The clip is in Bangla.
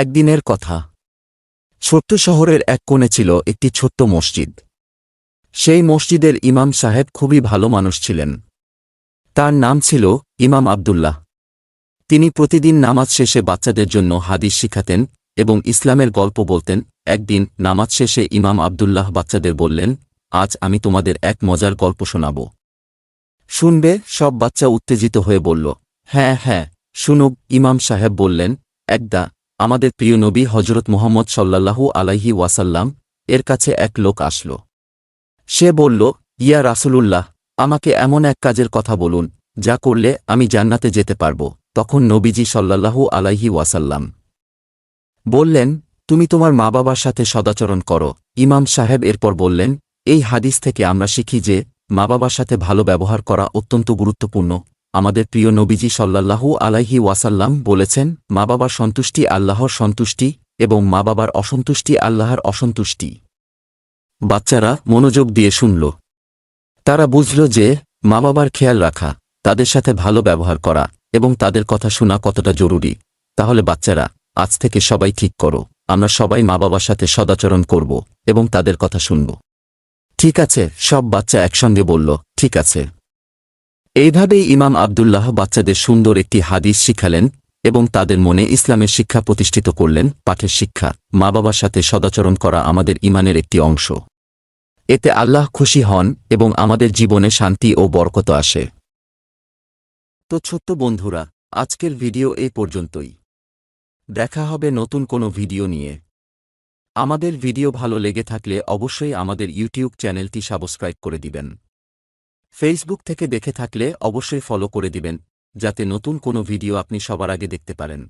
একদিনের কথা। ছোট্ট শহরের এক কোণে ছিল একটি ছোট্ট মসজিদ। সেই মসজিদের ইমাম সাহেব খুবই ভালো মানুষ ছিলেন। তার নাম ছিল ইমাম আবদুল্লাহ। তিনি প্রতিদিন নামাজ শেষে বাচ্চাদের জন্য হাদিস শিখাতেন এবং ইসলামের গল্প বলতেন। একদিন নামাজ শেষে ইমাম আবদুল্লাহ বাচ্চাদের বললেন, আজ আমি তোমাদের এক মজার গল্প শোনাব। শুনবে? সব বাচ্চা উত্তেজিত হয়ে বলল, হ্যাঁ হ্যাঁ, শুনুক। ইমাম সাহেব বললেন, একদা আমাদের প্রিয় নবী হজরত মুহাম্মদ সাল্লাল্লাহু আলাইহি ওয়াসাল্লাম এর কাছে এক লোক আসল। সে বলল, ইয়া রাসূলুল্লাহ, আমাকে এমন এক কাজের কথা বলুন যা করলে আমি জান্নাতে যেতে পারব। তখন নবীজি সাল্লাল্লাহু আলাইহি ওয়াসাল্লাম বললেন, তুমি তোমার মা বাবার সাথে সদাচরণ করো। ইমাম সাহেব এরপর বললেন, এই হাদিস থেকে আমরা শিখি যে মা বাবার সাথে ভালো ব্যবহার করা অত্যন্ত গুরুত্বপূর্ণ। আমাদের প্রিয় নবীজি সাল্লাল্লাহু আলাইহি ওয়াসাল্লাম বলেছেন, মা বাবার সন্তুষ্টি আল্লাহর সন্তুষ্টি এবং মা বাবার অসন্তুষ্টি আল্লাহর অসন্তুষ্টি। বাচ্চারা মনোযোগ দিয়ে শুনল। তারা বুঝল যে মা বাবার খেয়াল রাখা, তাদের সাথে ভালো ব্যবহার করা এবং তাদের কথা শোনা কতটা জরুরি। তাহলে বাচ্চারা, আজ থেকে সবাই ঠিক করো, আমরা সবাই মা বাবার সাথে সদাচরণ করব এবং তাদের কথা শুনব। ঠিক আছে? সব বাচ্চা একসঙ্গে বলল, ঠিক আছে। এইভাবেই ইমাম আবদুল্লাহ বাচ্চাদের সুন্দর একটি হাদিস শিখালেন এবং তাদের মনে ইসলামের শিক্ষা প্রতিষ্ঠিত করলেন। পাঠের শিক্ষা: মা বাবার সাথে সদাচরণ করা আমাদের ঈমানের একটি অংশ। এতে আল্লাহ খুশি হন এবং আমাদের জীবনে শান্তি ও বরকত আসে। তো ছোট্ট বন্ধুরা, আজকের ভিডিও এই পর্যন্তই। দেখা হবে নতুন কোনো ভিডিও নিয়ে। আমাদের ভিডিও ভালো লেগে থাকলে অবশ্যই আমাদের ইউটিউব চ্যানেলটি সাবস্ক্রাইব করে দিবেন। ফেসবুক থেকে দেখে থাকলে অবশ্যই ফলো করে দিবেন, যাতে নতুন কোনো ভিডিও আপনি সবার আগে দেখতে পারেন।